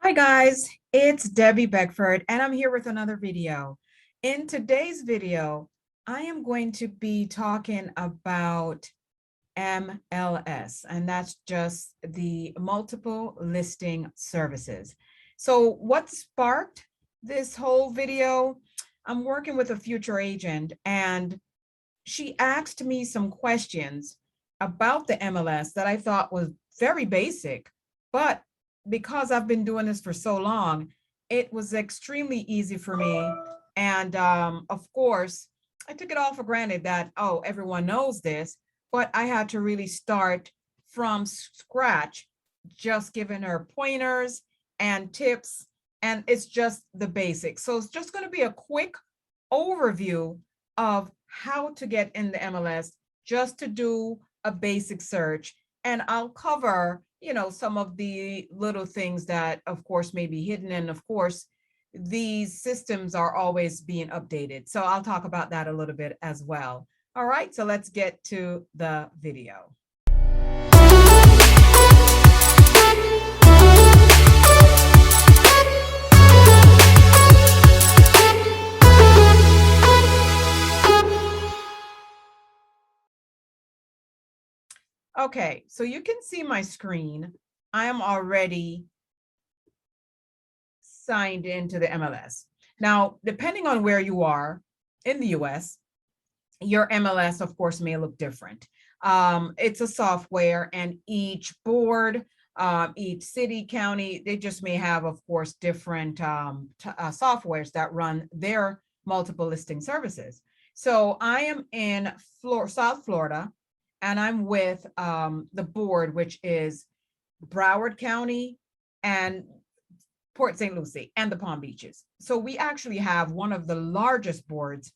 Hi guys, it's Debbie Beckford and I'm here with another video. In today's video, I am going to be talking about MLS, and that's just the multiple listing services. So what sparked this whole video? I'm working with a future agent and she asked me some questions about the MLS that I thought was very basic, but because I've been doing this for so long, it was extremely easy for me. And of course, I took it all for granted that, oh, everyone knows this, but I had to really start from scratch, just giving her pointers and tips. And it's just the basics. So it's just going to be a quick overview of how to get in the MLS, just to do a basic search. And I'll cover, some of the little things that, of course, may be hidden. And of course, these systems are always being updated. So I'll talk about that a little bit as well. All right, so let's get to the video. Okay, so you can see my screen. I am already signed into the MLS. Now, depending on where you are in the US, your MLS, of course, may look different. It's a software, and each board, each city, county, they just may have, of course, different softwares that run their multiple listing services. So I am in South Florida, and I'm with the board, which is Broward County and Port St. Lucie and the Palm Beaches. So we actually have one of the largest boards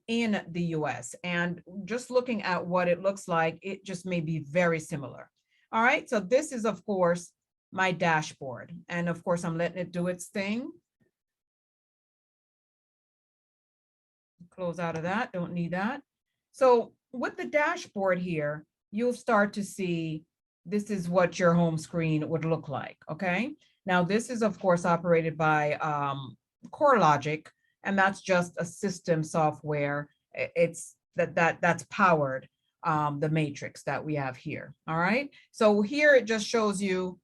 in the US. And just looking at what it looks like, it just may be very similar. All right, so this is, of course, my dashboard. And of course, I'm letting it do its thing. Close out of that, don't need that. So with the dashboard here, you'll start to see this is what your home screen would look like, okay? Now, this is, of course, operated by CoreLogic, and that's just a system software. It's that's powered the matrix that we have here, all right? So here it just shows you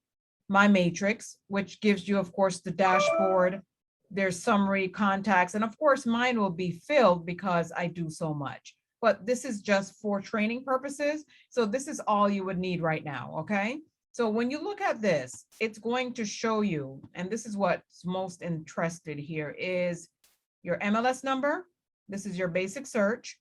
my matrix, which gives you, of course, the dashboard. There's summary, contacts, and of course, mine will be filled because I do so much. But this is just for training purposes. So this is all you would need right now, okay? So when you look at this, it's going to show you, and this is what's most interested here, is your MLS number. This is your basic search,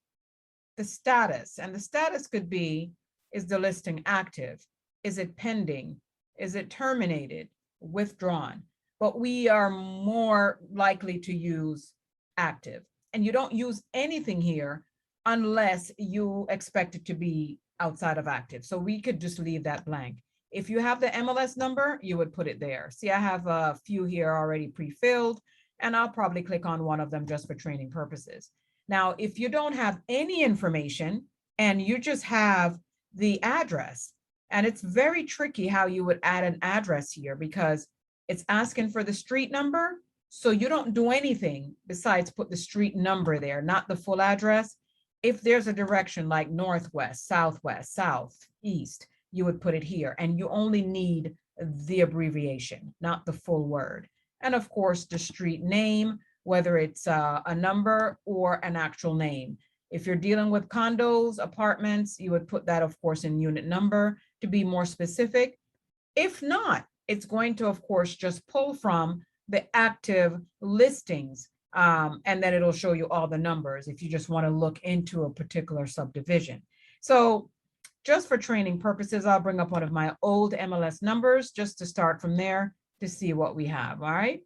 the status, and the status could be, is the listing active? Is it pending? Is it terminated, withdrawn? But we are more likely to use active. And you don't use anything here unless you expect it to be outside of active. So we could just leave that blank. If you have the MLS number, you would put it there. See, I have a few here already pre-filled, and I'll probably click on one of them just for training purposes. Now, if you don't have any information and you just have the address, and it's very tricky how you would add an address here because it's asking for the street number. So you don't do anything besides put the street number there, not the full address. If there's a direction like northwest, southwest, southeast, you would put it here, and you only need the abbreviation, not the full word. And of course, the street name, whether it's a number or an actual name. If you're dealing with condos, apartments, you would put that, of course, in unit number to be more specific. If not, it's going to, of course, just pull from the active listings, and then it'll show you all the numbers if you just want to look into a particular subdivision. So just for training purposes, I'll bring up one of my old MLS numbers just to start from there to see what we have, all right?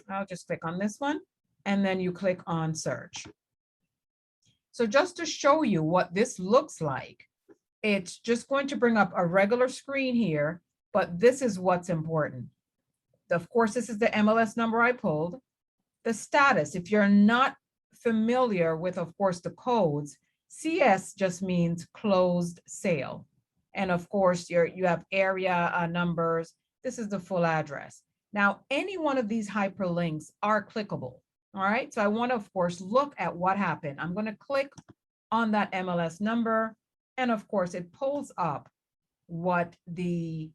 I'll just click on this one, and then you click on search. So just to show you what this looks like, it's just going to bring up a regular screen here, but this is what's important. Of course, this is the MLS number I pulled. The status, if you're not familiar with, of course, the codes, CS just means closed sale. And of course, you have area numbers, This is the full address. Now, any one of these hyperlinks are clickable. All right. So I want to, of course, look at what happened. I'm going to click on that MLS number. And of course, it pulls up what the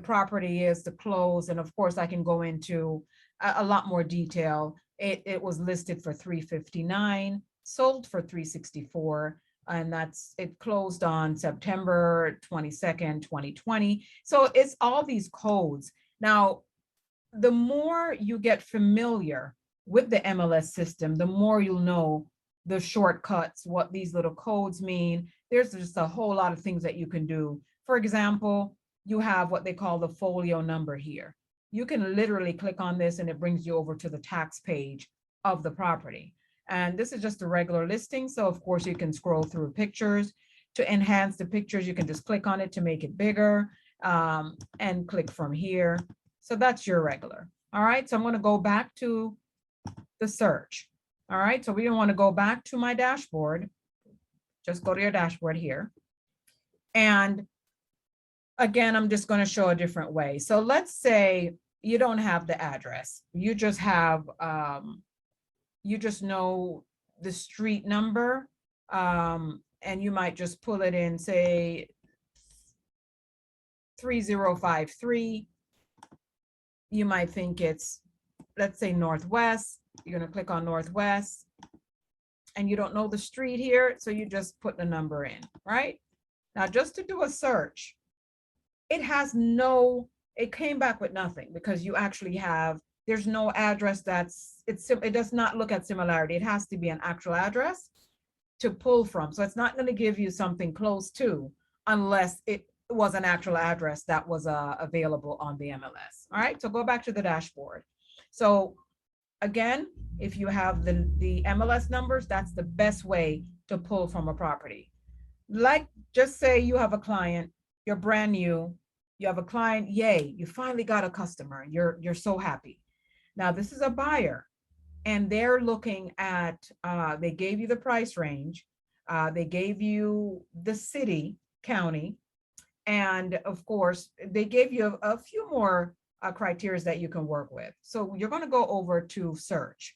property is, the close. And of course, I can go into a lot more detail. It was listed for $359, sold for $364. And it closed on September 22nd, 2020. So it's all these codes. Now, the more you get familiar with the MLS system, the more you'll know the shortcuts, what these little codes mean. There's just a whole lot of things that you can do. For example, you have what they call the folio number here. You can literally click on this and it brings you over to the tax page of the property. And this is just a regular listing. So of course you can scroll through pictures. To enhance the pictures, you can just click on it to make it bigger and click from here. So that's your regular. All right, so I'm going to go back to the search. All right, so we don't want to go back to my dashboard. Just go to your dashboard here. And again, I'm just going to show a different way. So let's say you don't have the address. You just have, you just know the street number, and you might just pull it in, say 3053. You might think it's, let's say Northwest. You're going to click on Northwest and you don't know the street here. So you just put the number in, right? Now, just to do a search, it came back with nothing because you actually have, there's no address it does not look at similarity. It has to be an actual address to pull from. So it's not going to give you something close to unless it was an actual address that was available on the MLS. All right, so go back to the dashboard. So again, if you have the MLS numbers, that's the best way to pull from a property. Like, just say you have a client, you're brand new, you have a client, yay, you finally got a customer, you're so happy. Now this is a buyer and they're looking at, they gave you the price range, they gave you the city, county, and of course, they gave you a few more criteria that you can work with. So you're going to go over to search.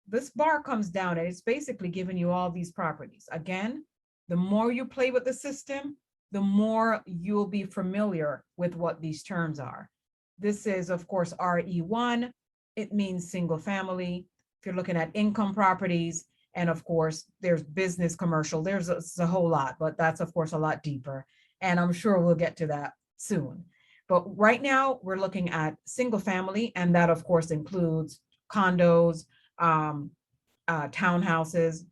This bar comes down and it's basically giving you all these properties. Again, the more you play with the system, the more you'll be familiar with what these terms are. This is, of course, RE1. It means single family. If you're looking at income properties, and of course, there's business commercial, there's a whole lot, but that's, of course, a lot deeper. And I'm sure we'll get to that soon. But right now we're looking at single family, and that of course includes condos, townhouses,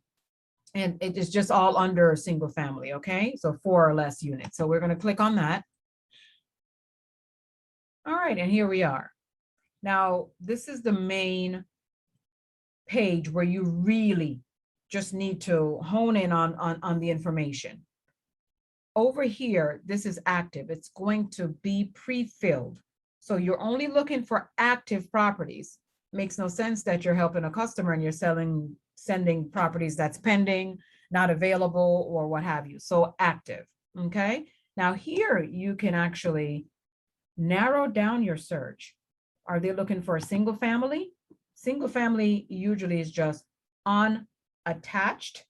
and it is just all under single family, okay? So 4 or less units. So we're going to click on that. All right, and here we are. Now, this is the main page where you really just need to hone in on the information. Over here, this is active. It's going to be pre-filled. So you're only looking for active properties. Makes no sense that you're helping a customer and you're sending properties that's pending, not available, or what have you. So active, okay? Now here you can actually narrow down your search. Are they looking for a single family? Single family usually is just unattached,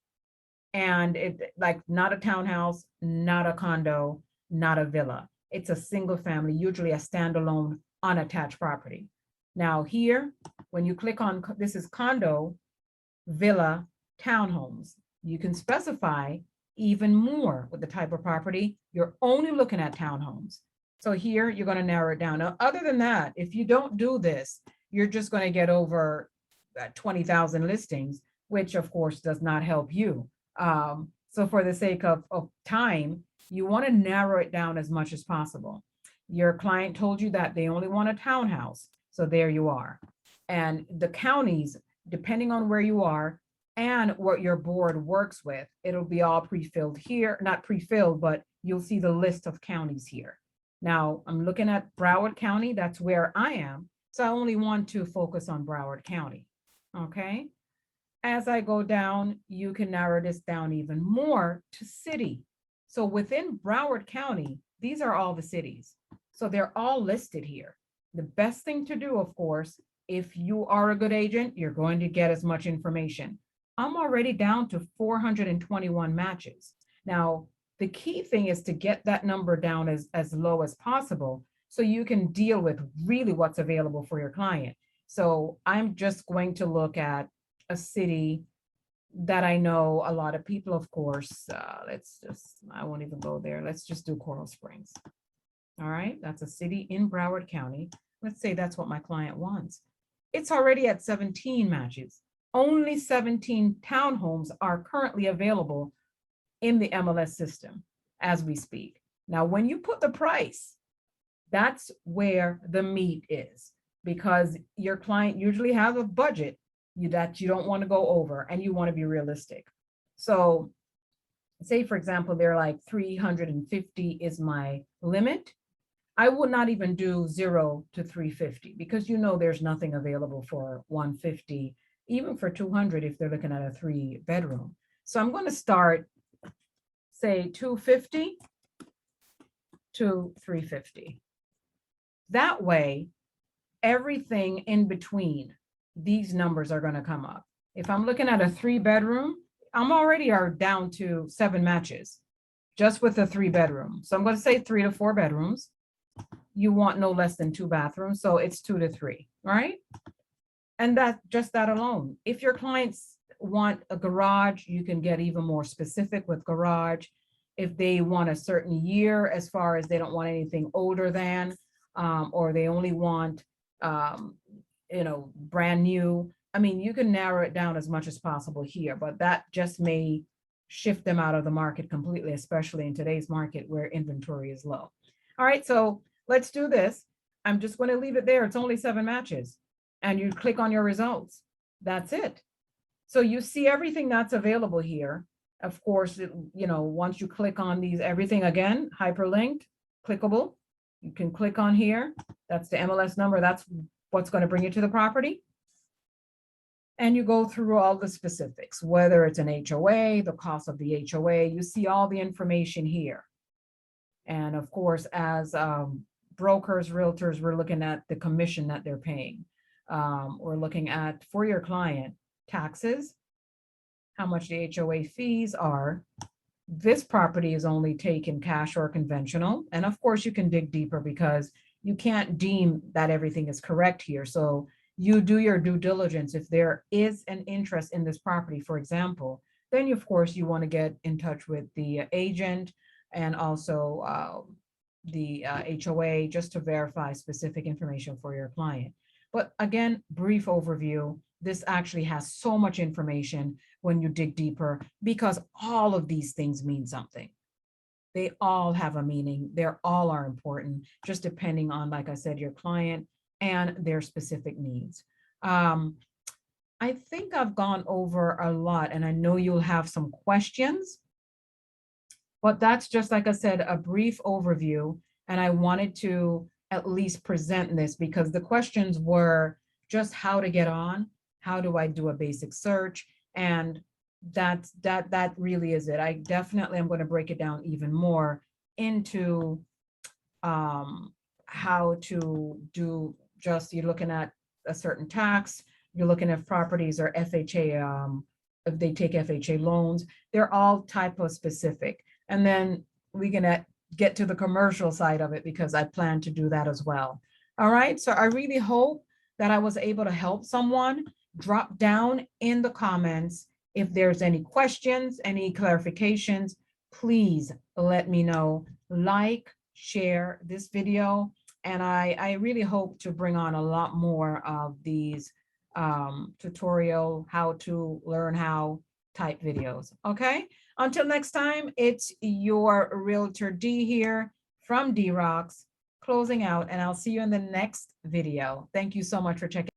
and it, like, not a townhouse, not a condo, not a villa. It's a single family, usually a standalone unattached property. Now here, when you click on, this is condo, villa, townhomes. You can specify even more with the type of property. You're only looking at townhomes. So here you're going to narrow it down. Now, other than that, if you don't do this, you're just going to get over 20,000 listings, which of course does not help you. So for the sake of time, you want to narrow it down as much as possible. Your client told you that they only want a townhouse. So there you are. And the counties, depending on where you are and what your board works with, it'll be all pre-filled here, not pre-filled, but you'll see the list of counties here. Now I'm looking at Broward County. That's where I am. So I only want to focus on Broward County. Okay. As I go down, you can narrow this down even more to city. So within Broward County, these are all the cities. So they're all listed here. The best thing to do, of course, if you are a good agent, you're going to get as much information. I'm already down to 421 matches. Now, the key thing is to get that number down as low as possible so you can deal with really what's available for your client. So I'm just going to look at a city that I know a lot of people, of course. I won't even go there. Let's just do Coral Springs. All right, that's a city in Broward County. Let's say that's what my client wants. It's already at 17 matches. Only 17 townhomes are currently available in the MLS system as we speak. Now, when you put the price, that's where the meat is, because your client usually has a budget that you don't want to go over and you want to be realistic. So say, for example, they're like 350 is my limit. I would not even do 0 to 350 because you know there's nothing available for 150, even for 200 if they're looking at a 3-bedroom. So I'm going to start, say, 250 to 350. That way, everything in between these numbers are going to come up. If I'm looking at a 3-bedroom, I'm already down to 7 matches just with a 3-bedroom. So I'm going to say 3 to 4 bedrooms. You want no less than 2 bathrooms, so it's 2 to 3, right? And that just that alone. If your clients want a garage, you can get even more specific with garage. If they want a certain year, as far as they don't want anything older than, or they only want, brand new. I mean, you can narrow it down as much as possible here, but that just may shift them out of the market completely, especially in today's market where inventory is low. All right, so let's do this. I'm just going to leave it there. It's only 7 matches. And you click on your results. That's it. So you see everything that's available here. Of course, once you click on these, everything again, hyperlinked, clickable. You can click on here. That's the MLS number. That's what's going to bring you to the property. And you go through all the specifics, whether it's an HOA, the cost of the HOA. You see all the information here. And of course, as brokers, realtors, we're looking at the commission that they're paying. We're looking at, for your client, taxes, how much the HOA fees are. This property is only taken cash or conventional. And of course, you can dig deeper because you can't deem that everything is correct here. So you do your due diligence. If there is an interest in this property, for example, then of course you want to get in touch with the agent and also the HOA just to verify specific information for your client. But again, brief overview. This actually has so much information when you dig deeper because all of these things mean something. They all have a meaning. They're all are important, just depending on, like I said, your client and their specific needs. I think I've gone over a lot and I know you'll have some questions, but that's just, like I said, a brief overview. And I wanted to at least present this because the questions were just how to get on, how do I do a basic search? And that really is it. I definitely am going to break it down even more into how to do just, you're looking at a certain tax, you're looking at properties or FHA, if they take FHA loans, they're all typo specific. And then we can get to the commercial side of it because I plan to do that as well. All right, so I really hope that I was able to help someone. Drop down in the comments if there's any questions, any clarifications, please let me know. Like, share this video, and I really hope to bring on a lot more of these tutorial how to learn how type videos. Okay, until next time, it's your Realtor D here from D Rocks closing out, and I'll see you in the next video. Thank you so much for checking.